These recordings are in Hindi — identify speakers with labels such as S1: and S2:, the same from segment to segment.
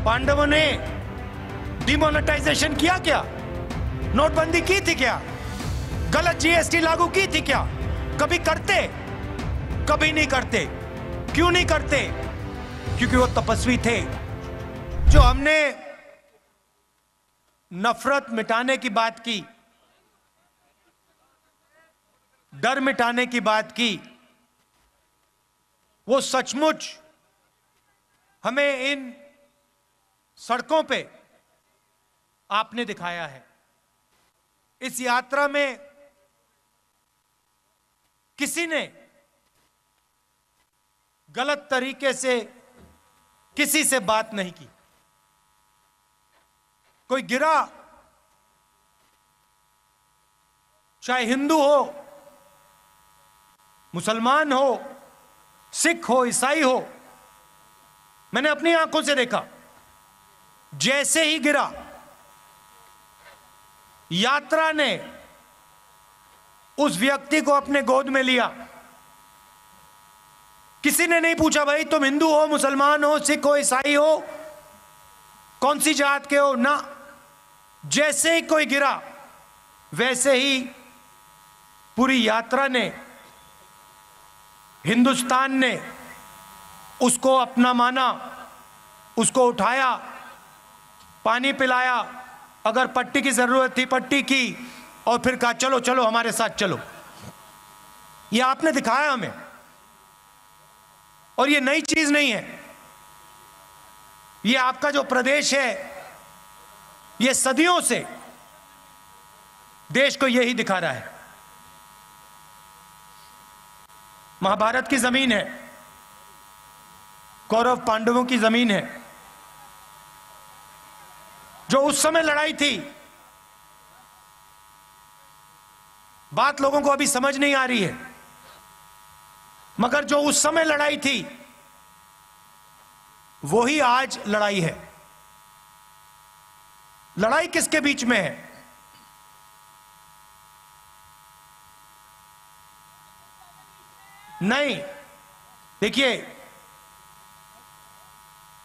S1: पांडवों ने डिमोनेटाइजेशन किया क्या? नोटबंदी की थी क्या? गलत जीएसटी लागू की थी क्या? कभी करते? कभी नहीं करते। क्यों नहीं करते? क्योंकि वो तपस्वी थे। जो हमने नफरत मिटाने की बात की, डर मिटाने की बात की, वो सचमुच हमें इन सड़कों पे आपने दिखाया है। इस यात्रा में किसी ने गलत तरीके से किसी से बात नहीं की। कोई गिरा, चाहे हिंदू हो, मुसलमान हो, सिख हो, ईसाई हो, मैंने अपनी आंखों से देखा। जैसे ही गिरा, यात्रा ने उस व्यक्ति को अपने गोद में लिया। किसी ने नहीं पूछा भाई तुम हिंदू हो, मुसलमान हो, सिख हो, ईसाई हो, कौन सी जात के हो, ना। जैसे ही कोई गिरा, वैसे ही पूरी यात्रा ने, हिंदुस्तान ने उसको अपना माना, उसको उठाया, पानी पिलाया, अगर पट्टी की जरूरत थी पट्टी की, और फिर कहा चलो चलो हमारे साथ चलो। ये आपने दिखाया हमें, और ये नई चीज नहीं है। ये आपका जो प्रदेश है, ये सदियों से देश को यही दिखा रहा है। महाभारत की जमीन है, कौरव पांडवों की जमीन है। जो उस समय लड़ाई थी, बात लोगों को अभी समझ नहीं आ रही है, मगर जो उस समय लड़ाई थी वही आज लड़ाई है। लड़ाई किसके बीच में है? नहीं, देखिए,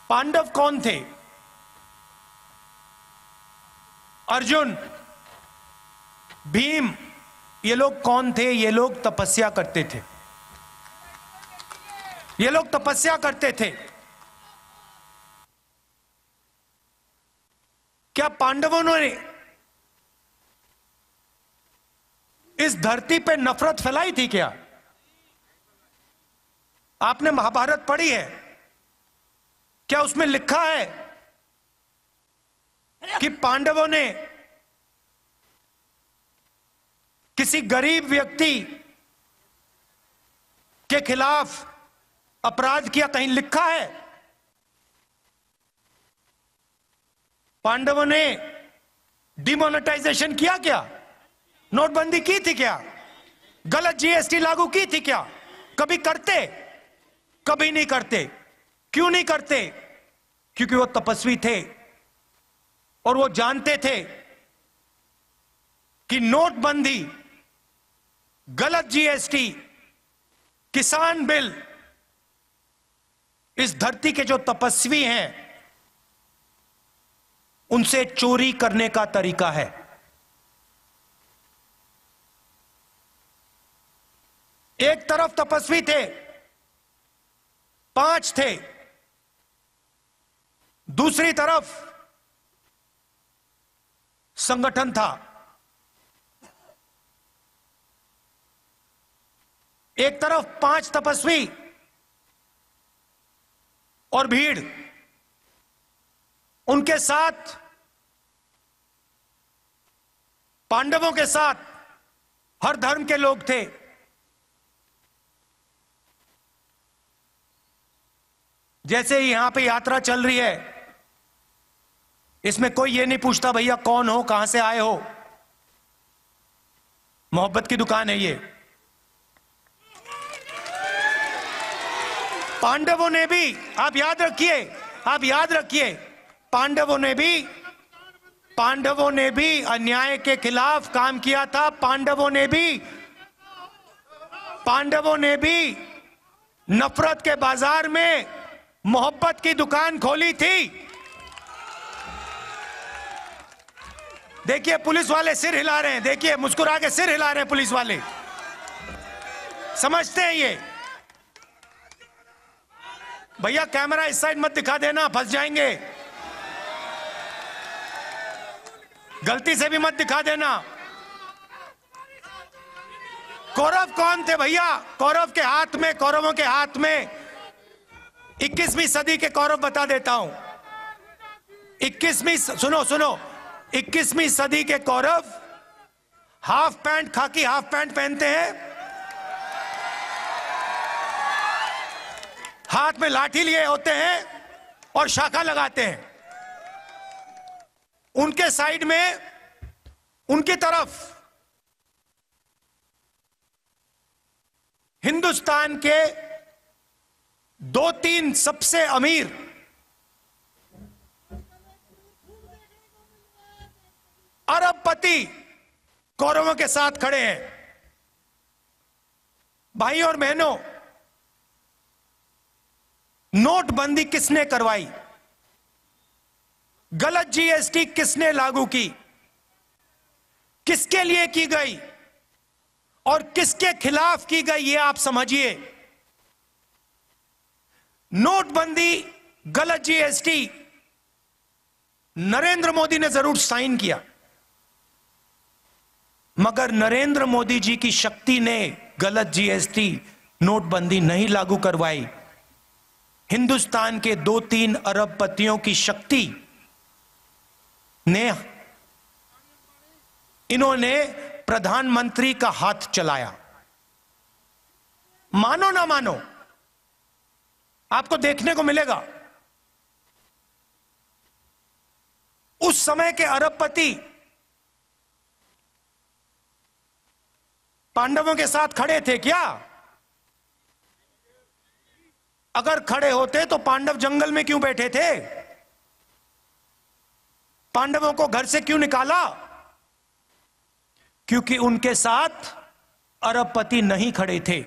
S1: पांडव कौन थे? अर्जुन, भीम, ये लोग कौन थे? ये लोग तपस्या करते थे। ये लोग तपस्या करते थे। क्या पांडवों ने इस धरती पे नफरत फैलाई थी क्या? आपने महाभारत पढ़ी है, क्या उसमें लिखा है कि पांडवों ने किसी गरीब व्यक्ति के खिलाफ अपराध किया? कहीं लिखा है? पांडवों ने डिमोनेटाइजेशन किया क्या? नोटबंदी की थी क्या? गलत जीएसटी लागू की थी क्या? कभी करते? कभी नहीं करते। क्यों नहीं करते? क्योंकि वो तपस्वी थे और वो जानते थे कि नोटबंदी, गलत जीएसटी, किसान बिल इस धरती के जो तपस्वी हैं उनसे चोरी करने का तरीका है। एक तरफ तपस्वी थे, 5 थे, दूसरी तरफ संगठन था। एक तरफ 5 तपस्वी और भीड़, उनके साथ, पांडवों के साथ हर धर्म के लोग थे। जैसे ही यहां पे यात्रा चल रही है, इसमें कोई ये नहीं पूछता भैया कौन हो, कहां से आए हो। मोहब्बत की दुकान है ये। पांडवों ने भी, आप याद रखिए, आप याद रखिए, पांडवों ने भी अन्याय के खिलाफ काम किया था। पांडवों ने भी नफरत के बाजार में मोहब्बत की दुकान खोली थी। देखिए पुलिस वाले सिर हिला रहे हैं, देखिए मुस्कुरा के सिर हिला रहे हैं पुलिस वाले, समझते हैं ये। भैया कैमरा इस साइड मत दिखा देना, फंस जाएंगे, गलती से भी मत दिखा देना। कौरव कौन थे भैया? कौरव के हाथ में, कौरवों के हाथ में 21वीं सदी के कौरव बता देता हूं। 21वीं, सुनो सुनो, 21वीं सदी के कौरव हाफ पैंट, खाकी हाफ पैंट पहनते हैं, हाथ में लाठी लिए होते हैं और शाखा लगाते हैं। उनके साइड में, उनकी तरफ हिंदुस्तान के 2-3 सबसे अमीर अरबपति कौरवों के साथ खड़े हैं। भाई और बहनों, नोटबंदी किसने करवाई? गलत जीएसटी किसने लागू की? किसके लिए की गई और किसके खिलाफ की गई, ये आप समझिए। नोटबंदी, गलत जीएसटी नरेंद्र मोदी ने जरूर साइन किया, मगर नरेंद्र मोदी जी की शक्ति ने गलत जीएसटी, नोटबंदी नहीं लागू करवाई। हिंदुस्तान के 2-3 अरबपतियों की शक्ति ने, इन्होंने प्रधानमंत्री का हाथ चलाया। मानो ना मानो, आपको देखने को मिलेगा उस समय के अरबपति पांडवों के साथ खड़े थे क्या? अगर खड़े होते तो पांडव जंगल में क्यों बैठे थे? पांडवों को घर से क्यों निकाला? क्योंकि उनके साथ अरबपति नहीं खड़े थे,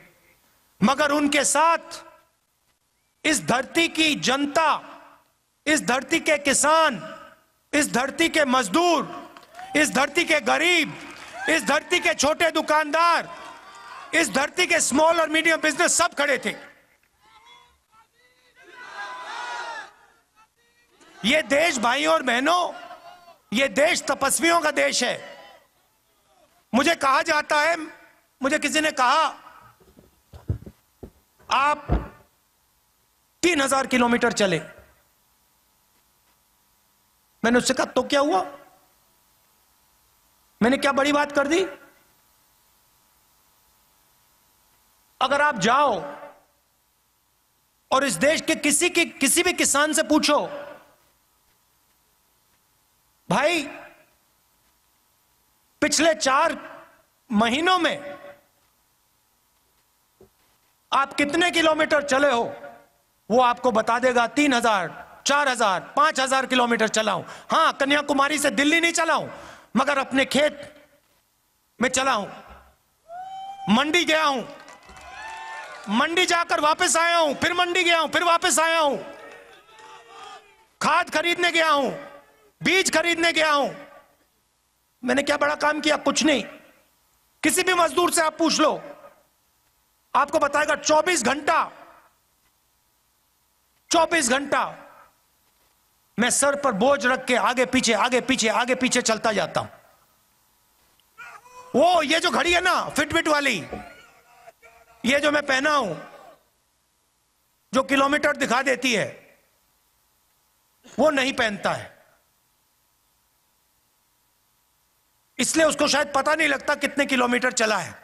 S1: मगर उनके साथ इस धरती की जनता, इस धरती के किसान, इस धरती के मजदूर, इस धरती के गरीब, इस धरती के छोटे दुकानदार, इस धरती के स्मॉल और मीडियम बिजनेस सब खड़े थे। ये देश भाइयों और बहनों, ये देश तपस्वियों का देश है। मुझे कहा जाता है, मुझे किसी ने कहा आप 3000 किलोमीटर चले। मैंने उससे कहा तो क्या हुआ? मैंने क्या बड़ी बात कर दी? अगर आप जाओ और इस देश के किसी भी किसान से पूछो, भाई पिछले 4 महीनों में आप कितने किलोमीटर चले हो, वो आपको बता देगा 3000, 4000, 5000 किलोमीटर चला हूं। हां, कन्याकुमारी से दिल्ली नहीं चला हूं, मगर अपने खेत में चला हूं, मंडी गया हूं, मंडी जाकर वापस आया हूं, फिर मंडी गया हूं, फिर वापस आया हूं, खाद खरीदने गया हूं, बीज खरीदने गया हूं। मैंने क्या बड़ा काम किया? कुछ नहीं। किसी भी मजदूर से आप पूछ लो, आपको बताएगा 24 घंटा मैं सर पर बोझ रख के आगे पीछे, आगे पीछे, आगे पीछे चलता जाता हूं। वो ये जो घड़ी है ना, फिटबिट वाली, ये जो मैं पहना हूं, जो किलोमीटर दिखा देती है, वो नहीं पहनता है, इसलिए उसको शायद पता नहीं लगता कितने किलोमीटर चला है।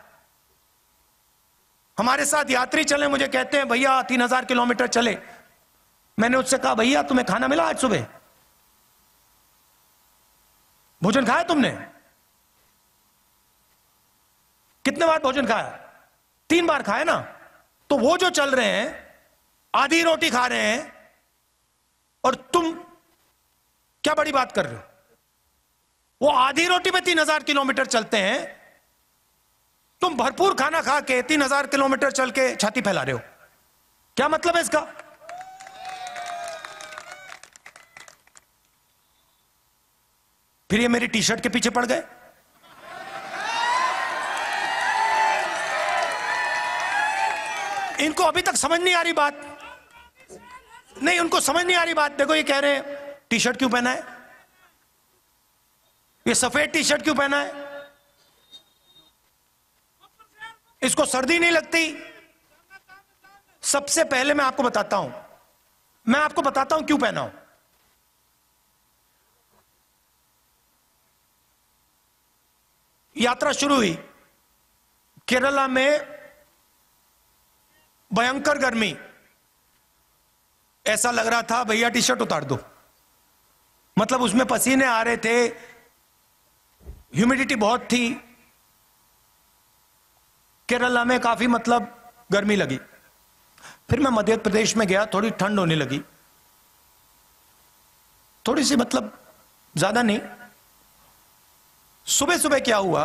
S1: हमारे साथ यात्री चले, मुझे कहते हैं भैया 3000 किलोमीटर चले। मैंने उससे कहा भैया तुम्हें खाना मिला आज सुबह? भोजन खाया तुमने? कितने बार भोजन खाया? 3 बार खाया ना। तो वो जो चल रहे हैं, आधी रोटी खा रहे हैं, और तुम क्या बड़ी बात कर रहे हो? वो आधी रोटी पे 3000 किलोमीटर चलते हैं, तुम भरपूर खाना खा के 3000 किलोमीटर चल के छाती फैला रहे हो। क्या मतलब है इसका? फिर ये मेरी टी शर्ट के पीछे पड़ गए। इनको अभी तक समझ नहीं आ रही बात, नहीं उनको समझ नहीं आ रही बात। देखो ये कह रहे हैं टी शर्ट क्यों पहना है, ये सफेद टी शर्ट क्यों पहना है, इसको सर्दी नहीं लगती। सबसे पहले मैं आपको बताता हूं क्यों पहना हूं। यात्रा शुरू हुई, केरला में भयंकर गर्मी, ऐसा लग रहा था भैया टी शर्ट उतार दो, मतलब उसमें पसीने आ रहे थे, ह्यूमिडिटी बहुत थी, केरला में काफी मतलब गर्मी लगी। फिर मैं मध्य प्रदेश में गया, थोड़ी ठंड होने लगी, थोड़ी सी मतलब ज्यादा नहीं। सुबह सुबह क्या हुआ,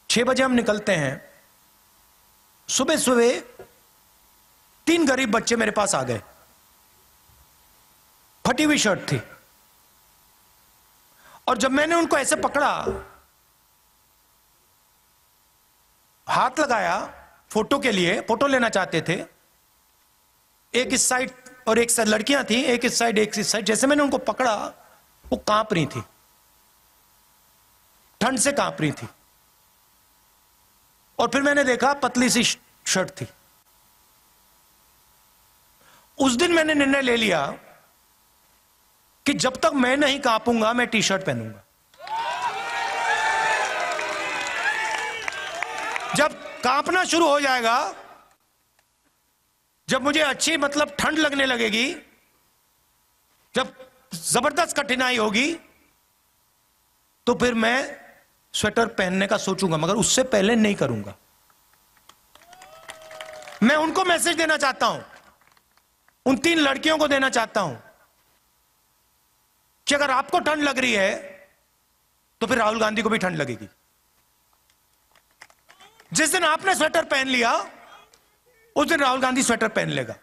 S1: 6 बजे हम निकलते हैं, सुबह सुबह 3 गरीब बच्चे मेरे पास आ गए, फटी हुई शर्ट थी, और जब मैंने उनको ऐसे पकड़ा, हाथ लगाया फोटो के लिए, फोटो लेना चाहते थे, एक इस साइड और एक साइड लड़कियां थी, एक इस साइड एक इस साइड। जैसे मैंने उनको पकड़ा वो कांप रही थी, ठंड से कांप रही थी, और फिर मैंने देखा पतली सी शर्ट थी। उस दिन मैंने निर्णय ले लिया कि जब तक मैं नहीं कांपूंगा मैं टी शर्ट पहनूंगा। जब कांपना शुरू हो जाएगा, जब मुझे अच्छी मतलब ठंड लगने लगेगी, जब जबरदस्त कठिनाई होगी, तो फिर मैं स्वेटर पहनने का सोचूंगा, मगर उससे पहले नहीं करूंगा। मैं उनको मैसेज देना चाहता हूं, उन 3 लड़कियों को देना चाहता हूं कि अगर आपको ठंड लग रही है तो फिर राहुल गांधी को भी ठंड लगेगी। जिस दिन आपने स्वेटर पहन लिया उस दिन राहुल गांधी स्वेटर पहन लेगा।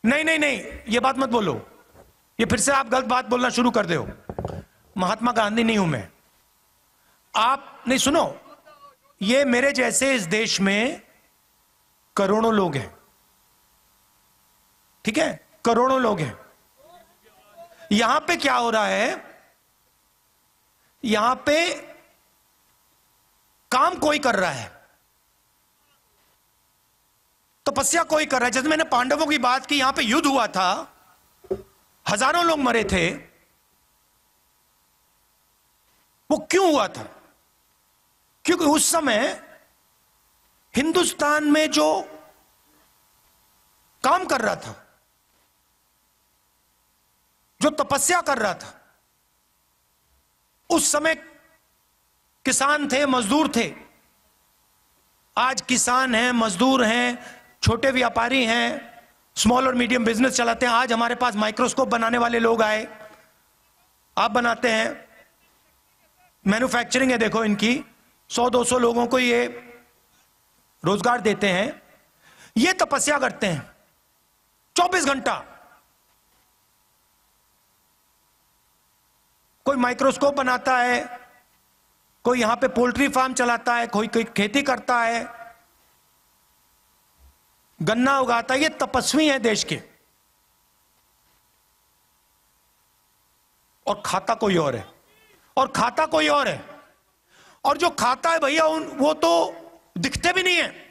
S1: नहीं नहीं नहीं, ये बात मत बोलो, ये फिर से आप गलत बात बोलना शुरू कर दे हो। महात्मा गांधी नहीं हूं मैं, आप नहीं सुनो, ये मेरे जैसे इस देश में करोड़ों लोग हैं, ठीक है, करोड़ों लोग हैं। यहां पे क्या हो रहा है, यहां पे काम कोई कर रहा है, तपस्या कोई कर रहा है। जैसे मैंने पांडवों की बात की, यहां पे युद्ध हुआ था, हजारों लोग मरे थे, वो क्यों हुआ था? क्योंकि उस समय हिंदुस्तान में जो काम कर रहा था, जो तपस्या कर रहा था, उस समय किसान थे, मजदूर थे। आज किसान हैं, मजदूर हैं, छोटे व्यापारी हैं, स्मॉल और मीडियम बिजनेस चलाते हैं। आज हमारे पास माइक्रोस्कोप बनाने वाले लोग आए, आप बनाते हैं, मैन्युफैक्चरिंग है, देखो इनकी 100-200 लोगों को ये रोजगार देते हैं। ये तपस्या करते हैं 24 घंटा। कोई माइक्रोस्कोप बनाता है, कोई यहां पे पोल्ट्री फार्म चलाता है, कोई खेती करता है, गन्ना उगाता है। ये तपस्वी है देश के, और खाता कोई और है, और खाता कोई और है। और जो खाता है भैया वो तो दिखते भी नहीं है।